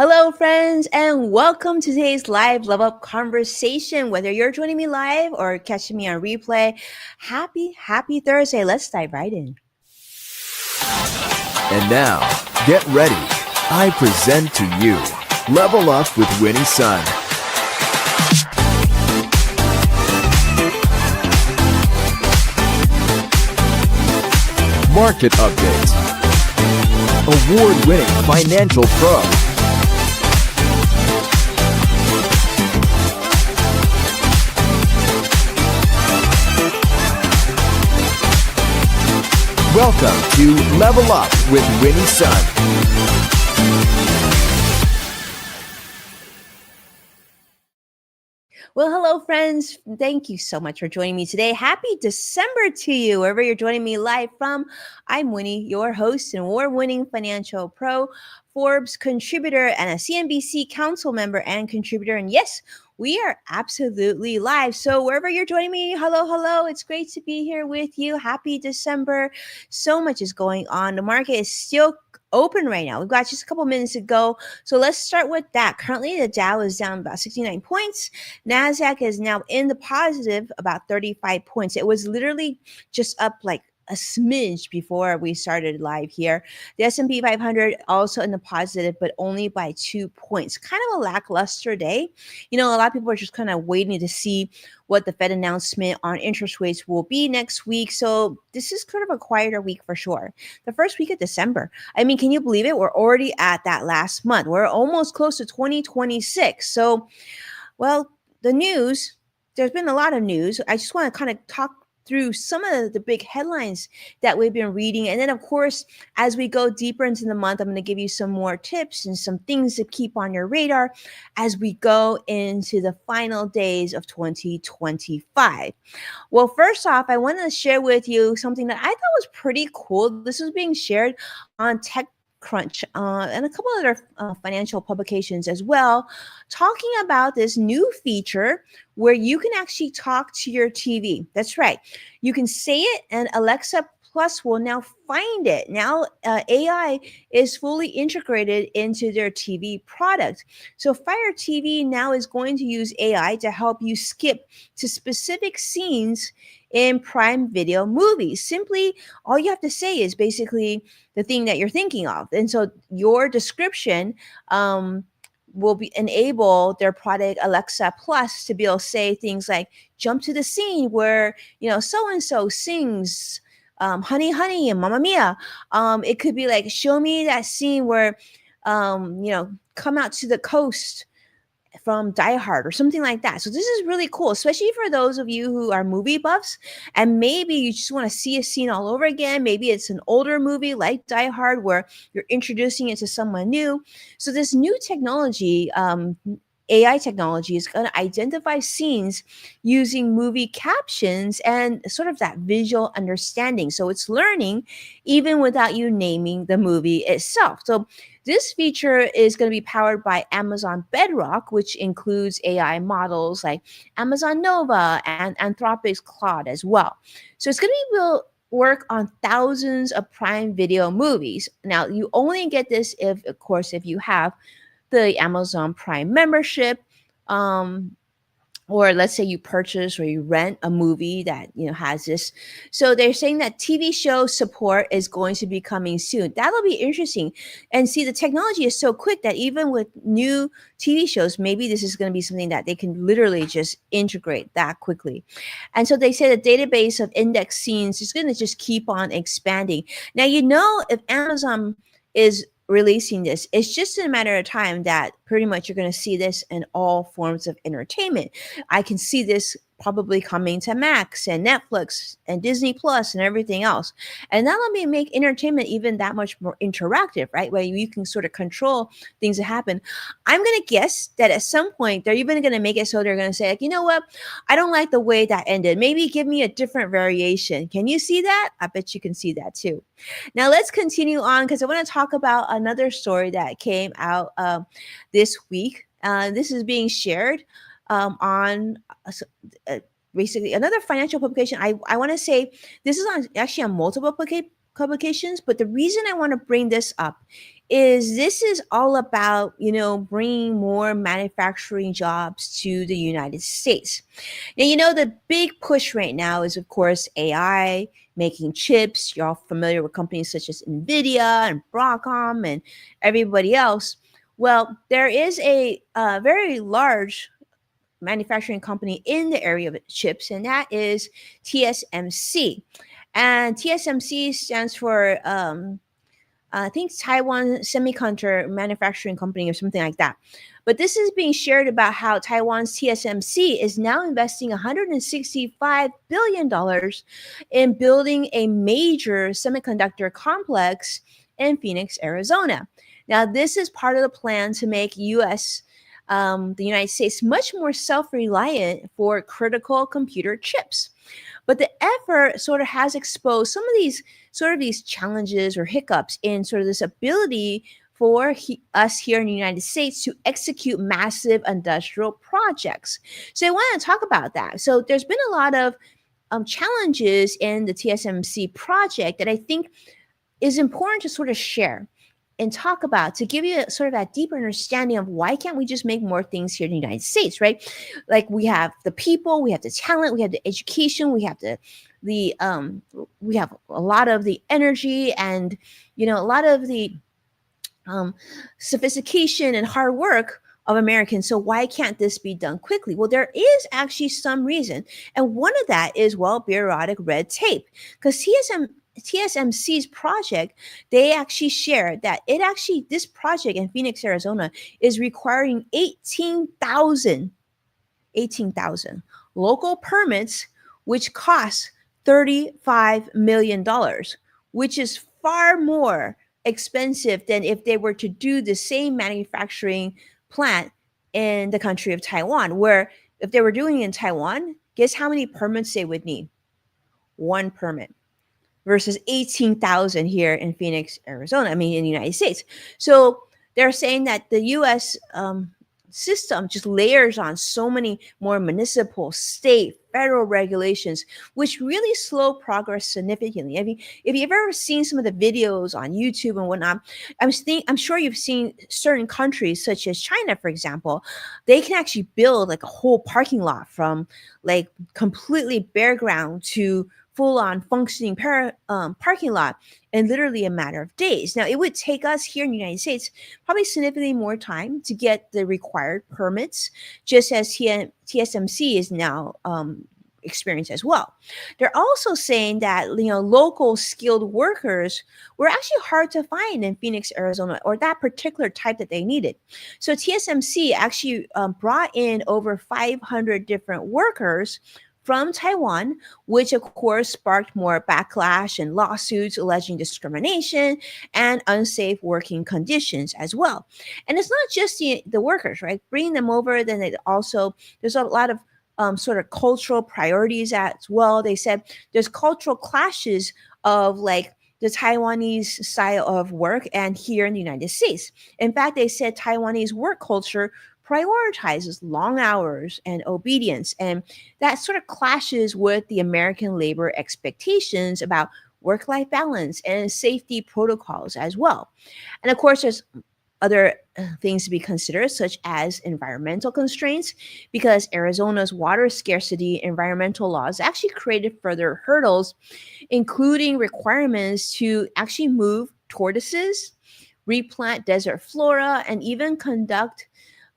Hello, friends, and welcome to today's live level up conversation. Whether you're joining me live or catching me on replay, happy Thursday. Let's dive right in. And now, get ready. I present to you Level Up with Winnie Sun. Market Update. Award-winning financial pro. Welcome to Level Up with Winnie Sun. Well, hello, friends. Thank you so much for joining me today. Happy December to you, wherever you're joining me live from. I'm Winnie, your host and award-winning financial pro, Forbes contributor, and a CNBC council member and contributor. And yes, we are absolutely live. So wherever you're joining me, hello. It's great to be here with you. Happy December. So much is going on. The market is still open right now. We've got just a couple minutes to go. So let's start with that. Currently, the Dow is down about 69 points. NASDAQ is now in the positive about 35 points. It was literally just up like a smidge before we started live here. The S&P 500 also in the positive, but only by 2 points. Kind of a lackluster day. A lot of people are just kind of waiting to see what the Fed announcement on interest rates will be next week. So this is kind of a quieter week for sure. The first week of December. I mean, can you believe it? We're already at that last month. We're almost close to 2026. So, well, the news, there's been a lot of news. I just want to kind of talk through some of the big headlines that we've been reading. And then, of course, as we go deeper into the month, I'm going to give you some more tips and some things to keep on your radar as we go into the final days of 2025. Well, first off, I want to share with you something that I thought was pretty cool. This was being shared on TechCrunch and a couple other financial publications as well, talking about this new feature where you can actually talk to your TV. That's right. You can say it and Alexa Plus will now find it. Now AI is fully integrated into their TV product. So Fire TV now is going to use AI to help you skip to specific scenes in Prime Video movies. Simply, all you have to say is basically the thing that you're thinking of. And so your description will enable their product Alexa Plus to be able to say things like, jump to the scene where, so-and-so sings honey, honey, and Mamma Mia. It could be like, show me that scene where, come out to the coast from Die Hard or something like that. So this is really cool, especially for those of you who are movie buffs and maybe you just want to see a scene all over again. Maybe it's an older movie like Die Hard where you're introducing it to someone new. So this new technology, AI technology, is going to identify scenes using movie captions and sort of that visual understanding. So it's learning even without you naming the movie itself. So this feature is going to be powered by Amazon Bedrock, which includes AI models like Amazon Nova and Anthropic's Claude as well. So it's going to be work on thousands of Prime Video movies. Now, you only get this if you have the Amazon Prime membership, or let's say you purchase or you rent a movie that has this. So they're saying that TV show support is going to be coming soon. That'll be interesting. And see, the technology is so quick that even with new TV shows, maybe this is going to be something that they can literally just integrate that quickly. And so they say the database of index scenes is going to just keep on expanding. Now, if Amazon is releasing this, it's just a matter of time that pretty much you're going to see this in all forms of entertainment. I can see this probably coming to Max and Netflix and Disney Plus and everything else. And that'll make entertainment even that much more interactive, right? Where you can sort of control things that happen. I'm going to guess that at some point they're even going to make it so they're going to say, like, you know what? I don't like the way that ended. Maybe give me a different variation. Can you see that? I bet you can see that too. Now let's continue on because I want to talk about another story that came out this week. This is being shared on basically another financial publication. I want to say this is actually on multiple publications, but the reason I want to bring this up is this is all about, bringing more manufacturing jobs to the United States. Now, the big push right now is, of course, AI, making chips. You're all familiar with companies such as NVIDIA and Broadcom and everybody else. Well, there is a very large manufacturing company in the area of chips, and that is TSMC. And TSMC stands for, I think, Taiwan Semiconductor Manufacturing Company or something like that. But this is being shared about how Taiwan's TSMC is now investing $165 billion in building a major semiconductor complex in Phoenix, Arizona. Now, this is part of the plan to make the United States, much more self-reliant for critical computer chips. But the effort sort of has exposed some of these challenges or hiccups in sort of this ability for us here in the United States to execute massive industrial projects. So I want to talk about that. So there's been a lot of challenges in the TSMC project that I think is important to sort of share and talk about to give you sort of that deeper understanding of why can't we just make more things here in the United States, right? Like we have the people, we have the talent, we have the education, the we have a lot of the energy and a lot of the um, sophistication and hard work of Americans. So why can't this be done quickly? Well, there is actually some reason, and one of that is, well, bureaucratic red tape, because TSMC's project, they actually shared that this project in Phoenix, Arizona is requiring 18,000 local permits, which cost $35 million, which is far more expensive than if they were to do the same manufacturing plant in the country of Taiwan, where if they were doing it in Taiwan, guess how many permits they would need? One permit versus 18,000 here in Phoenix, Arizona, I mean, in the United States. So they're saying that the US system just layers on so many more municipal, state, federal regulations, which really slow progress significantly. I mean, if you've ever seen some of the videos on YouTube and whatnot, I'm sure you've seen certain countries such as China, for example, they can actually build like a whole parking lot from like completely bare ground to full on functioning parking lot in literally a matter of days. Now, it would take us here in the United States probably significantly more time to get the required permits, just as TSMC is now experienced as well. They're also saying that local skilled workers were actually hard to find in Phoenix, Arizona, or that particular type that they needed. So TSMC actually brought in over 500 different workers from Taiwan, which of course sparked more backlash and lawsuits alleging discrimination and unsafe working conditions as well. And it's not just the workers, right? Bringing them over, then there's a lot of sort of cultural priorities as well. They said there's cultural clashes of like the Taiwanese style of work and here in the United States. In fact, they said Taiwanese work culture prioritizes long hours and obedience. And that sort of clashes with the American labor expectations about work life balance and safety protocols as well. And of course, there's other things to be considered, such as environmental constraints, because Arizona's water scarcity environmental laws actually created further hurdles, including requirements to actually move tortoises, replant desert flora, and even conduct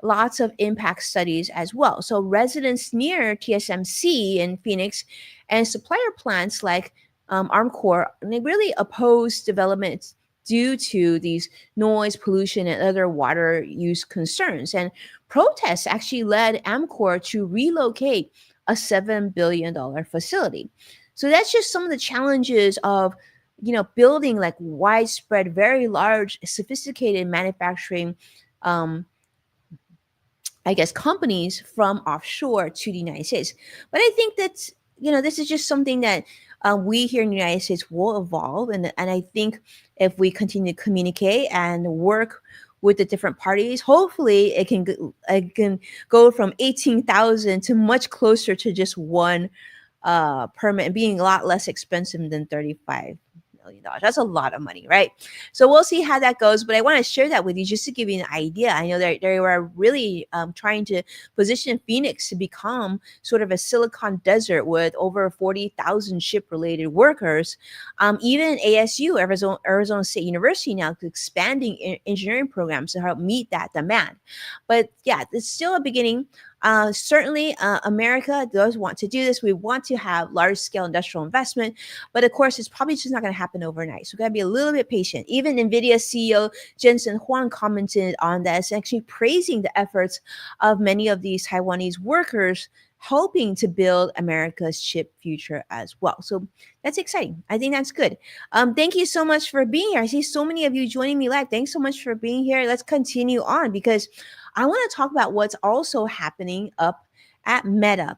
lots of impact studies as well. So residents near TSMC in Phoenix and supplier plants like Armcorp, they really oppose development due to these noise, pollution, and other water use concerns. And protests actually led Amcor to relocate a $7 billion facility. So that's just some of the challenges of building like widespread, very large, sophisticated manufacturing I guess, companies from offshore to the United States. But I think that's, this is just something that we here in the United States will evolve. And I think if we continue to communicate and work with the different parties, hopefully it can go from 18,000 to much closer to just one permit and being a lot less expensive than 35 million. That's a lot of money, right? So we'll see how that goes. But I want to share that with you just to give you an idea. I know they were really trying to position Phoenix to become sort of a Silicon Desert with over 40,000 ship related workers. Even ASU, Arizona State University, now is expanding engineering programs to help meet that demand. But yeah, it's still a beginning. Certainly, America does want to do this. We want to have large scale industrial investment, but of course, it's probably just not going to happen overnight. So we got to be a little bit patient. Even NVIDIA CEO Jensen Huang commented on this, actually praising the efforts of many of these Taiwanese workers hoping to build America's chip future as well. So that's exciting. I think that's good. Thank you so much for being here. I see so many of you joining me live. Thanks so much for being here. Let's continue on because I want to talk about what's also happening up at Meta.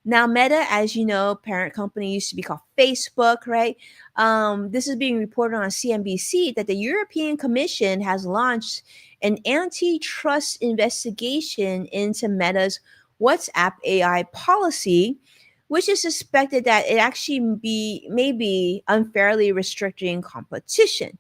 Now, Meta, as you know, parent company used to be called Facebook, right? This is being reported on CNBC that the European Commission has launched an antitrust investigation into Meta's WhatsApp AI policy, which is suspected that it actually may be unfairly restricting competition.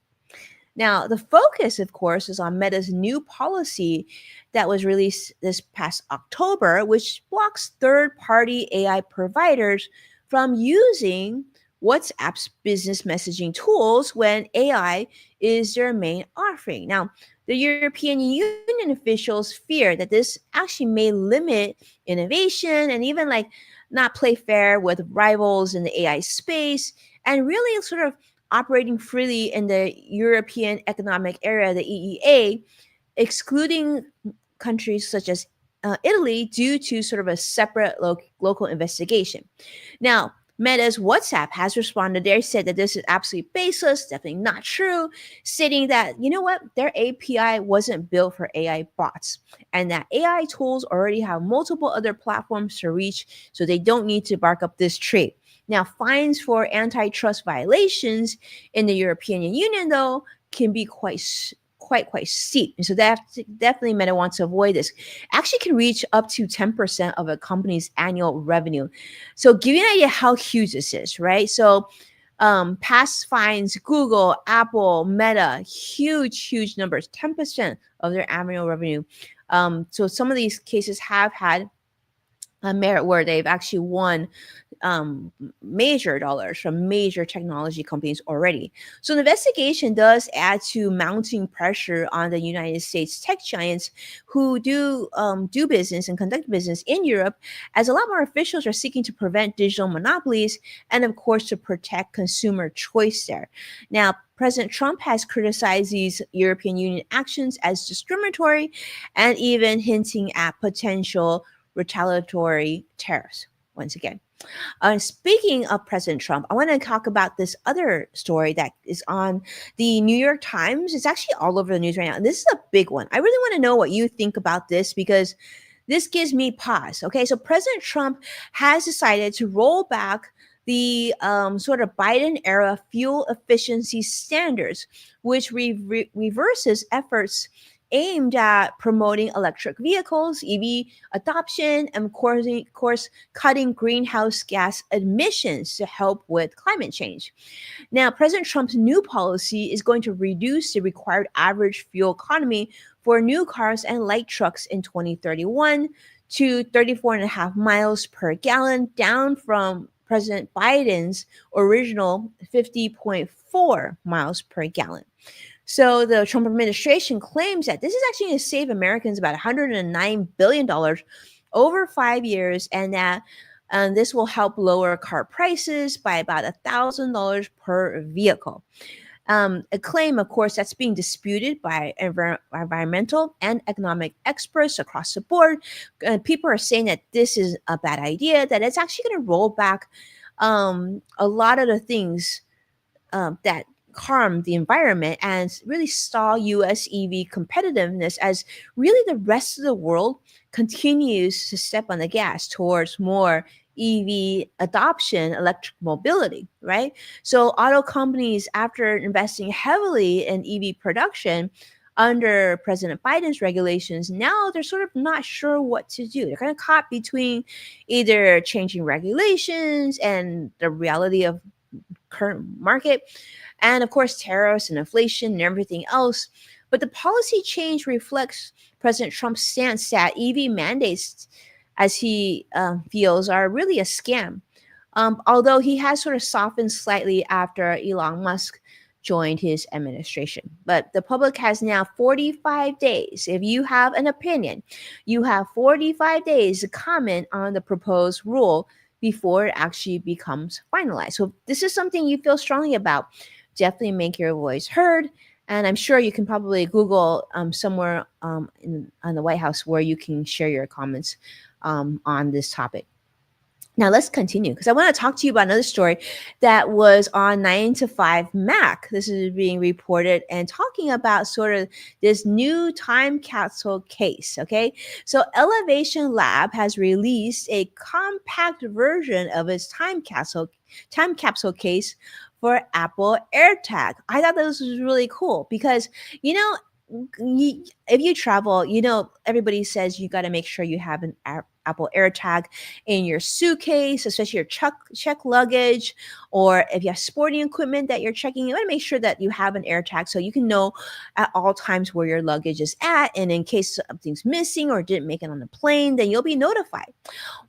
Now, the focus, of course, is on Meta's new policy that was released this past October, which blocks third party AI providers from using WhatsApp's business messaging tools when AI is their main offering. Now, the European Union officials fear that this actually may limit innovation and even like not play fair with rivals in the AI space and really sort of operating freely in the European Economic Area, the EEA, excluding countries such as Italy due to sort of a separate local investigation. Now, Meta's WhatsApp has responded. They said that this is absolutely baseless, definitely not true, stating that, you know what, their API wasn't built for AI bots and that AI tools already have multiple other platforms to reach, so they don't need to bark up this tree. Now, fines for antitrust violations in the European Union, though, can be quite steep. And so that definitely Meta wants to avoid this. Actually can reach up to 10% of a company's annual revenue. So give you an idea how huge this is, right? So past fines, Google, Apple, Meta, huge numbers, 10% of their annual revenue. So some of these cases have had a merit where they've actually won major dollars from major technology companies already. So the investigation does add to mounting pressure on the United States tech giants who do business and conduct business in Europe, as a lot more officials are seeking to prevent digital monopolies and, of course, to protect consumer choice there. Now, President Trump has criticized these European Union actions as discriminatory and even hinting at potential retaliatory tariffs once again. Speaking of President Trump, I want to talk about this other story that is on the New York Times. It's actually all over the news right now. And this is a big one. I really want to know what you think about this because this gives me pause. Okay, so President Trump has decided to roll back the sort of Biden era fuel efficiency standards, which reverses efforts aimed at promoting electric vehicles, EV adoption, and of course, cutting greenhouse gas emissions to help with climate change. Now, President Trump's new policy is going to reduce the required average fuel economy for new cars and light trucks in 2031 to 34.5 miles per gallon, down from President Biden's original 50.4 miles per gallon. So the Trump administration claims that this is actually going to save Americans about $109 billion over 5 years, and that this will help lower car prices by about $1,000 per vehicle. A claim, of course, that's being disputed by environmental and economic experts across the board. People are saying that this is a bad idea, that it's actually going to roll back a lot of the things that harm the environment and really stall US EV competitiveness as really the rest of the world continues to step on the gas towards more EV adoption, electric mobility, right? So auto companies, after investing heavily in EV production under President Biden's regulations, now they're sort of not sure what to do. They're kind of caught between either changing regulations and the reality of current market, and of course, tariffs and inflation and everything else. But the policy change reflects President Trump's stance that EV mandates, as he feels, are really a scam. Although he has sort of softened slightly after Elon Musk joined his administration. But the public has now 45 days. If you have an opinion, you have 45 days to comment on the proposed rule before it actually becomes finalized. So, if this is something you feel strongly about, definitely make your voice heard. And I'm sure you can probably Google somewhere on the White House where you can share your comments on this topic. Now let's continue because I want to talk to you about another story that was on 9 to 5 Mac. This is being reported and talking about sort of this new time capsule case. Okay. So Elevation Lab has released a compact version of its time capsule case for Apple AirTag. I thought this was really cool because, you know, if you travel, everybody says you got to make sure you have an Apple AirTag in your suitcase, especially your check luggage, or if you have sporting equipment that you're checking, you want to make sure that you have an AirTag so you can know at all times where your luggage is at, and in case something's missing or didn't make it on the plane, then you'll be notified.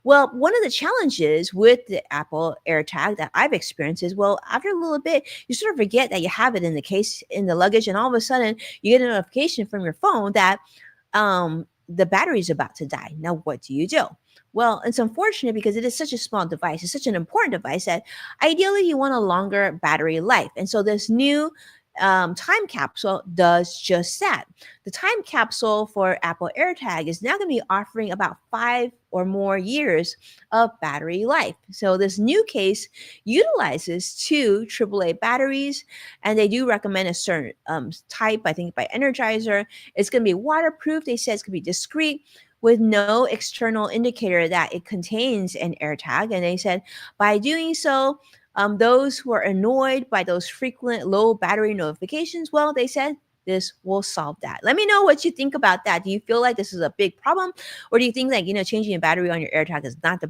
Well, one of the challenges with the Apple AirTag that I've experienced is, well, after a little bit, you sort of forget that you have it in the case, in the luggage, and all of a sudden you get a notification from your phone that the battery is about to die. Now, what do you do? Well, it's unfortunate because it is such a small device. It's such an important device that ideally you want a longer battery life. And so this new time capsule does just that. The time capsule for Apple AirTag is now going to be offering about 5 or more years of battery life. So this new case utilizes two AAA batteries, and they do recommend a certain type, I think by Energizer. It's going to be waterproof. They said it's going to be discreet with no external indicator that it contains an AirTag. And they said by doing so, those who are annoyed by those frequent low battery notifications, well, they said this will solve that. Let me know what you think about that. Do you feel like this is a big problem? Or do you think like, changing a battery on your AirTag is not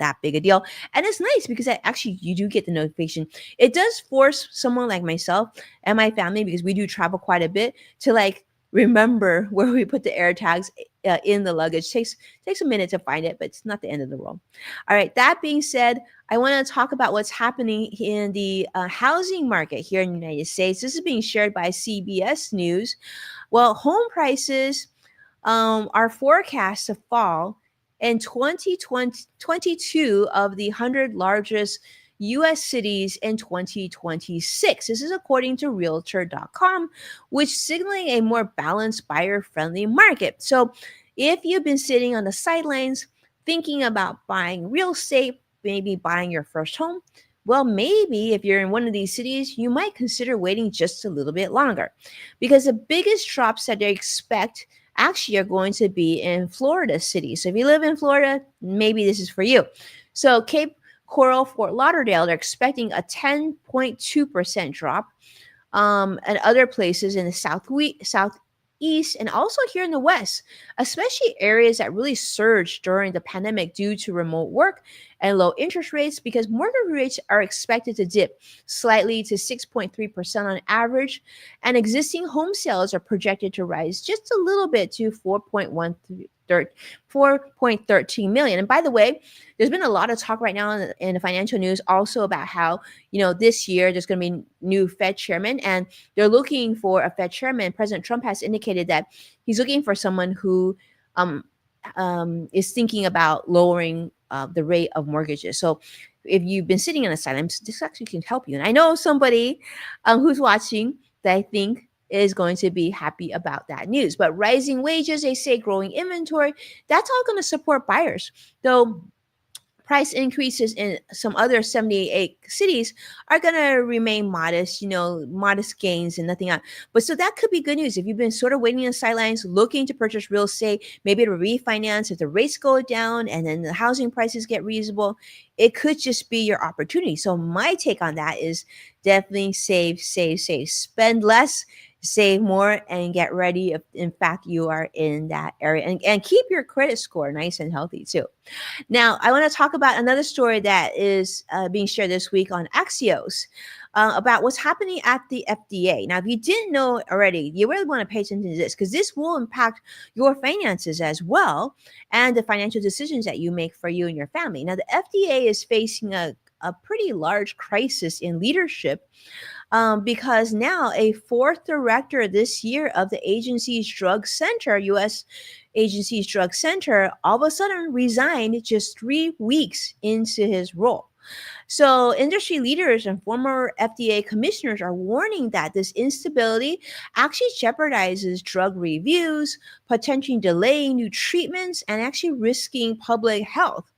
that big a deal? And it's nice because actually you do get the notification. It does force someone like myself and my family, because we do travel quite a bit, to like remember where we put the AirTags in the luggage. Takes a minute to find it, but it's not the end of the world. All right, that being said, I want to talk about what's happening in the housing market here in the United States. This is being shared by CBS News. Well, home prices are forecast to fall in 2022 of the 100 largest U.S. cities in 2026. This is according to Realtor.com, which signaling a more balanced, buyer-friendly market. So, if you've been sitting on the sidelines thinking about buying real estate, maybe buying your first home, well, maybe if you're in one of these cities, you might consider waiting just a little bit longer, because the biggest drops that they expect actually are going to be in Florida cities. So if you live in Florida, maybe this is for you. So Cape Coral, Fort Lauderdale, they're expecting a 10.2% drop. And other places in the southeast, and also here in the west, especially areas that really surged during the pandemic due to remote work and low interest rates, because mortgage rates are expected to dip slightly to 6.3% on average, and existing home sales are projected to rise just a little bit to 4.13 million. And by the way, there's been a lot of talk right now in the financial news also about how, this year there's going to be new Fed chairman, and they're looking for a Fed chairman. President Trump has indicated that he's looking for someone who is thinking about lowering the rate of mortgages. So if you've been sitting on the sidelines, this actually can help you. And I know somebody who's watching that I think is going to be happy about that news. But rising wages, they say, growing inventory, that's all going to support buyers. Though price increases in some other 78 cities are going to remain modest, modest gains and nothing else. But so that could be good news. If you've been sort of waiting on the sidelines, looking to purchase real estate, maybe to refinance, if the rates go down and then the housing prices get reasonable, it could just be your opportunity. So my take on that is definitely save, spend less. save more, and get ready if in fact you are in that area, and keep your credit score nice and healthy too. Now, I want to talk about another story that is being shared this week on Axios about what's happening at the FDA. Now, if you didn't know already, you really want to pay attention to this because this will impact your finances as well and the financial decisions that you make for you and your family. Now, the FDA is facing a pretty large crisis in leadership because now a fourth director this year of the agency's drug center, U.S. agency's drug center, all of a sudden resigned just 3 weeks into his role. So, industry leaders and former FDA commissioners are warning that this instability actually jeopardizes drug reviews, potentially delaying new treatments, and actually risking public health.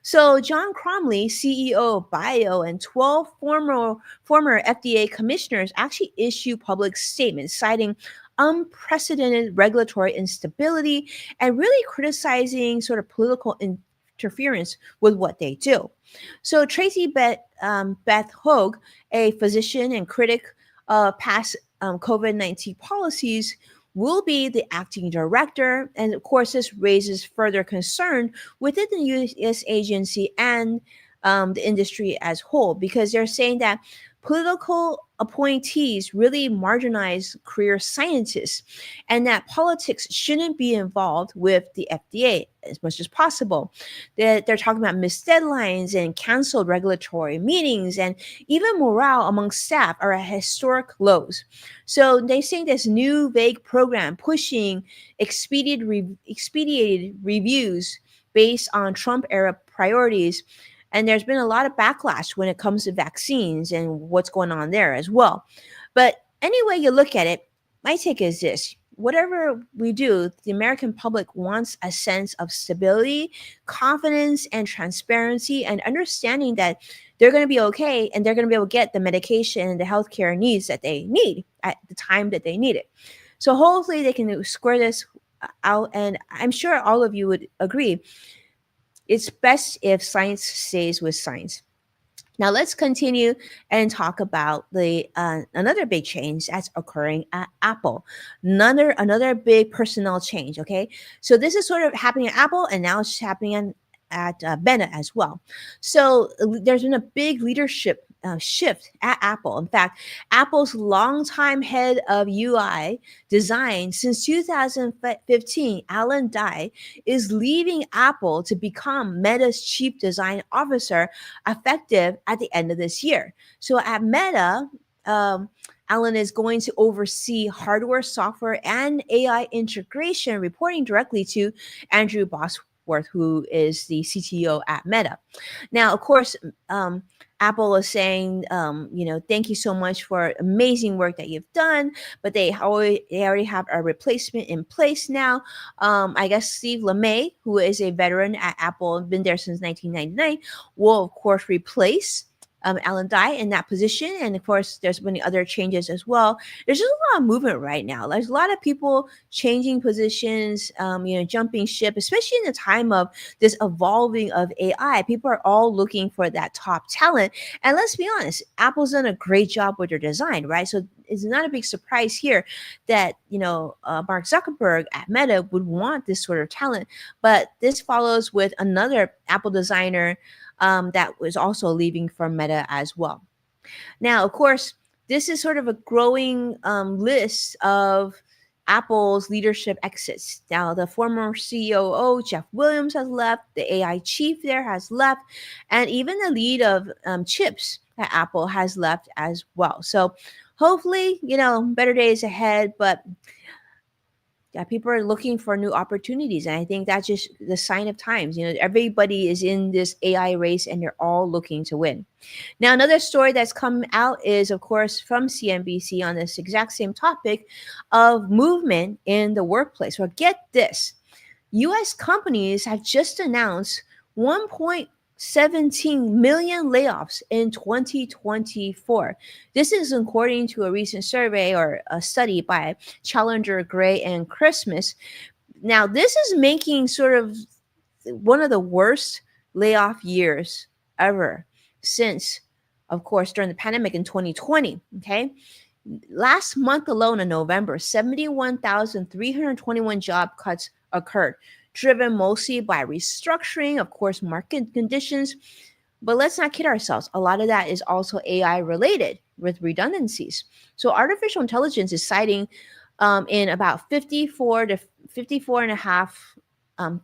So John Cromley, CEO of Bio, and 12 former FDA commissioners actually issue public statements citing unprecedented regulatory instability and really criticizing sort of political interference with what they do. So Tracy Beth Hogue, a physician and critic of past COVID-19 policies, will be the acting director. And of course, this raises further concern within the U.S. agency and the industry as whole, because they're saying that political appointees really marginalize career scientists and that politics shouldn't be involved with the FDA as much as possible. They're talking about missed deadlines and canceled regulatory meetings, and even morale among staff are at historic lows. So they say this new vague program pushing expedited reviews based on Trump era priorities. And there's been a lot of backlash when it comes to vaccines and what's going on there as well. But anyway, you look at it, my take is this: whatever we do, the American public wants a sense of stability, confidence, and transparency, and understanding that they're going to be okay and they're going to be able to get the medication and the healthcare needs that they need at the time that they need it. So hopefully they can square this out. And I'm sure all of you would agree it's best if science stays with science. Now let's continue and talk about the another big change that's occurring at Apple. Another big personnel change. Okay, so this is sort of happening at Apple, and now it's happening at Meta as well. So there's been a big leadership shift at Apple. In fact, Apple's longtime head of UI design since 2015, Alan Dye, is leaving Apple to become Meta's chief design officer effective at the end of this year. So at Meta, Alan is going to oversee hardware, software, and AI integration, reporting directly to Andrew Bosworth, who is the CTO at Meta. Now, of course, Apple is saying, thank you so much for amazing work that you've done, but they already have a replacement in place now. I guess Steve LeMay, who is a veteran at Apple, been there since 1999, will of course replace Alan Dye in that position. And of course, there's many other changes as well. There's just a lot of movement right now. There's a lot of people changing positions, jumping ship, especially in the time of this evolving of AI. People are all looking for that top talent. And let's be honest, Apple's done a great job with their design, right? So it's not a big surprise here that, Mark Zuckerberg at Meta would want this sort of talent. But this follows with another Apple designer that was also leaving from Meta as well. Now, of course, this is sort of a growing list of Apple's leadership exits. Now, the former COO, Jeff Williams, has left, the AI chief there has left, and even the lead of chips at Apple has left as well. So hopefully, better days ahead, but yeah, people are looking for new opportunities. And I think that's just the sign of times. Everybody is in this AI race and they're all looking to win. Now, another story that's come out is, of course, from CNBC on this exact same topic of movement in the workplace. Well, get this. US companies have just announced 1.17 million layoffs in 2024. This is according to a recent survey or a study by Challenger, Gray, and Christmas. Now, this is making sort of one of the worst layoff years ever since, of course, during the pandemic in 2020. Okay. Last month alone in November, 71,321 job cuts occurred, driven mostly by restructuring, of course, market conditions. But let's not kid ourselves. A lot of that is also AI related with redundancies. So artificial intelligence is citing in about 54 to 54 and a half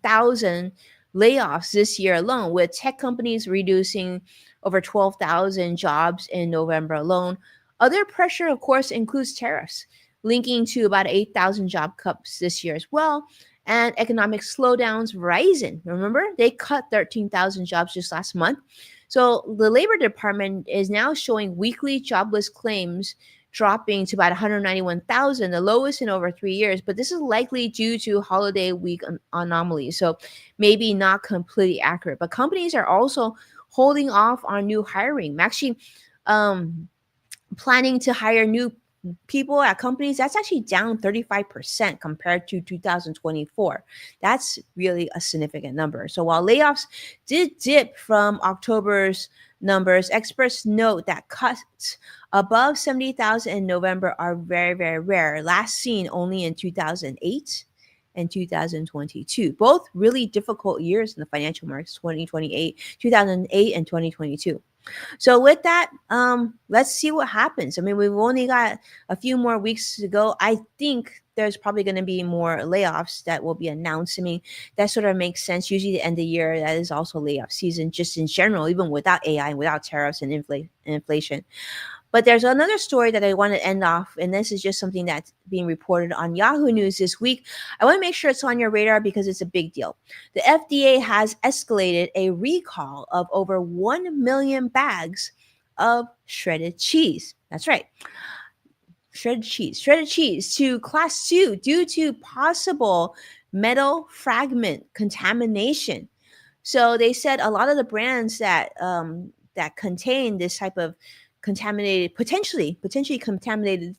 thousand layoffs this year alone, with tech companies reducing over 12,000 jobs in November alone. Other pressure, of course, includes tariffs, linking to about 8,000 job cuts this year as well. And economic slowdowns. Verizon, remember, they cut 13,000 jobs just last month. So the Labor Department is now showing weekly jobless claims dropping to about 191,000, the lowest in over 3 years. But this is likely due to holiday week anomalies. So maybe not completely accurate. But companies are also holding off on new hiring. Actually, um, planning to hire new people at companies, that's actually down 35% compared to 2024. That's really a significant number. So while layoffs did dip from October's numbers, experts note that cuts above 70,000 in November are very, very rare, last seen only in 2008 and 2022. Both really difficult years in the financial markets, 2008 and 2022. So with that, let's see what happens. I mean, we've only got a few more weeks to go. I think there's probably going to be more layoffs that will be announced. I mean, that sort of makes sense. Usually, the end of the year, that is also layoff season, just in general, even without AI and without tariffs and inflation. But there's another story that I want to end off, and this is just something that's being reported on Yahoo News this week. I want to make sure it's on your radar because it's a big deal. The FDA has escalated a recall of over 1 million bags of shredded cheese. That's right, shredded cheese to class 2 due to possible metal fragment contamination. So they said a lot of the brands that contain this type of contaminated, potentially contaminated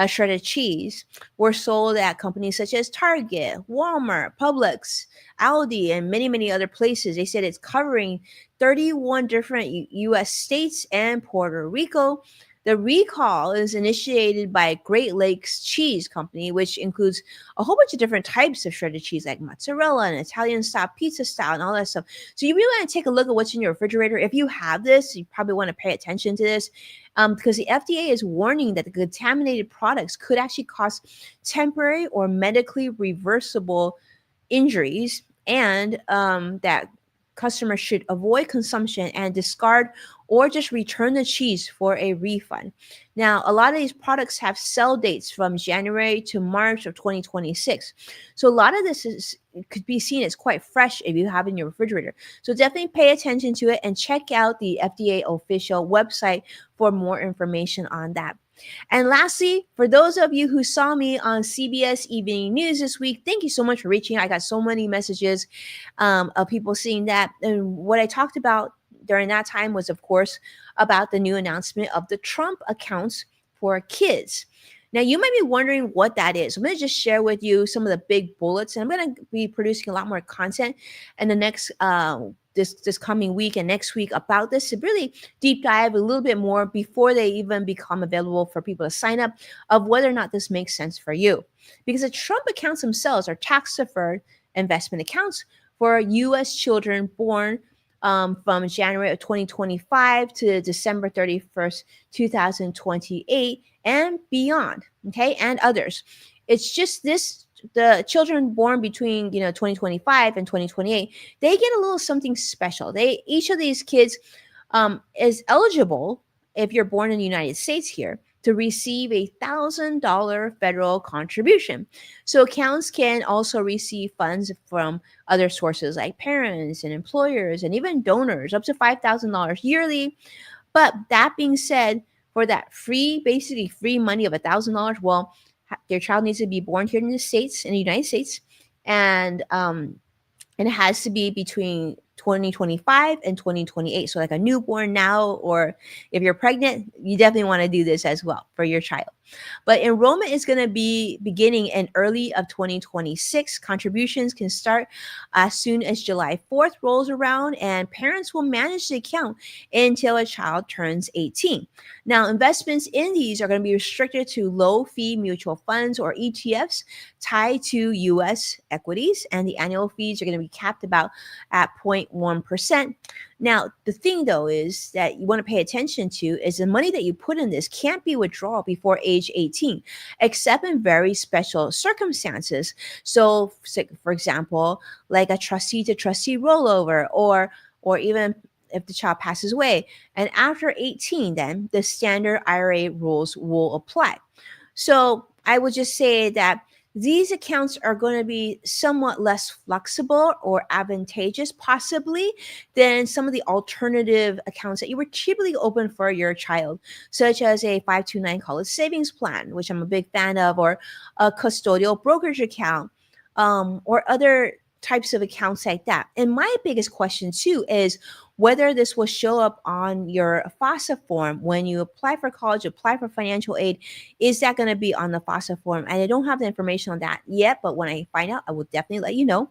shredded cheese were sold at companies such as Target, Walmart, Publix, Aldi, and many other places. They said it's covering 31 different U.S. states and Puerto Rico. The recall is initiated by Great Lakes Cheese Company, which includes a whole bunch of different types of shredded cheese, like mozzarella and Italian style, pizza style, and all that stuff. So you really want to take a look at what's in your refrigerator. If you have this, you probably want to pay attention to this, because the FDA is warning that the contaminated products could actually cause temporary or medically reversible injuries, and that customers should avoid consumption and discard or just return the cheese for a refund. Now, a lot of these products have sell dates from January to March of 2026. So a lot of this could be seen as quite fresh if you have it in your refrigerator. So definitely pay attention to it and check out the FDA official website for more information on that. And lastly, for those of you who saw me on CBS Evening News this week, thank you so much for reaching out. I got so many messages of people seeing that. And what I talked about during that time was, of course, about the new announcement of the Trump accounts for kids. Now, you might be wondering what that is. I'm going to just share with you some of the big bullets, and I'm going to be producing a lot more content in the next this coming week and next week about this, to really deep dive a little bit more before they even become available for people to sign up, of whether or not this makes sense for you. Because the Trump accounts themselves are tax deferred investment accounts for U.S. children born from January of 2025 to December 31st, 2028 and beyond, okay, and others. It's just this, the children born between 2025 and 2028, they get a little something special. They, each of these kids is eligible, if you're born in the United States here, to receive $1,000 federal contribution. So accounts can also receive funds from other sources like parents and employers and even donors, up to $5,000 yearly. But that being said, for that free, basically free money of $1,000, well, their child needs to be born here in the States, in the United States, and it has to be between 2025 and 2028. So like a newborn now, or if you're pregnant, you definitely want to do this as well for your child. But enrollment is going to be beginning in early of 2026. Contributions can start as soon as July 4th rolls around, and parents will manage the account until a child turns 18. Now, investments in these are going to be restricted to low fee mutual funds or ETFs tied to US equities, and the annual fees are going to be capped about at 0.1%. Now, the thing though is that you want to pay attention to is the money that you put in this can't be withdrawn before age 18, except in very special circumstances. So, for example, like a trustee to trustee rollover, or even if the child passes away. And after 18, then the standard IRA rules will apply. So I would just say that these accounts are going to be somewhat less flexible or advantageous, possibly, than some of the alternative accounts that you would typically open for your child, such as a 529 college savings plan, which I'm a big fan of, or a custodial brokerage account, or other types of accounts like that. And my biggest question, too, is whether this will show up on your FAFSA form when you apply for college, apply for financial aid. Is that going to be on the FAFSA form? And I don't have the information on that yet, but when I find out, I will definitely let you know.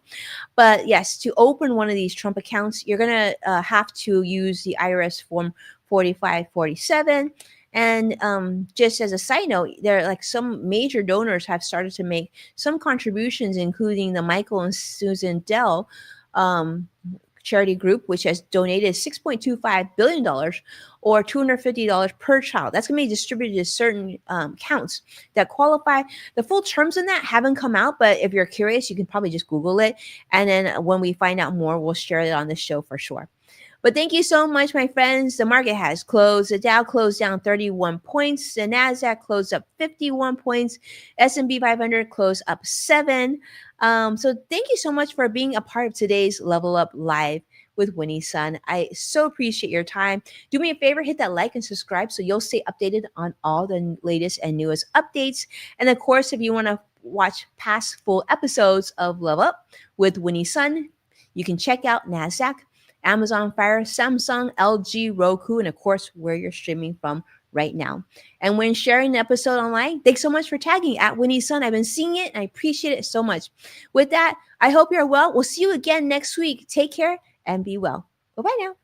But yes, to open one of these Trump accounts, you're going to have to use the IRS form 4547. And just as a side note, there are like some major donors have started to make some contributions, including the Michael and Susan Dell um, charity group, which has donated $6.25 billion or $250 per child. That's going to be distributed to certain counts that qualify. The full terms in that haven't come out, but if you're curious, you can probably just Google it. And then when we find out more, we'll share it on the show for sure. But thank you so much, my friends. The market has closed. The Dow closed down 31 points. The Nasdaq closed up 51 points. S&P 500 closed up 7. So thank you so much for being a part of today's Level Up Live with Winnie Sun. I so appreciate your time. Do me a favor, hit that like and subscribe so you'll stay updated on all the latest and newest updates. And of course, if you want to watch past full episodes of Level Up with Winnie Sun, you can check out NASDAQ, Amazon Fire, Samsung, LG, Roku, and of course, where you're streaming from right now. And when sharing the episode online, thanks so much for tagging at Winnie Sun. I've been seeing it and I appreciate it so much. With that, I hope you're well. We'll see you again next week. Take care and be well. Bye-bye now.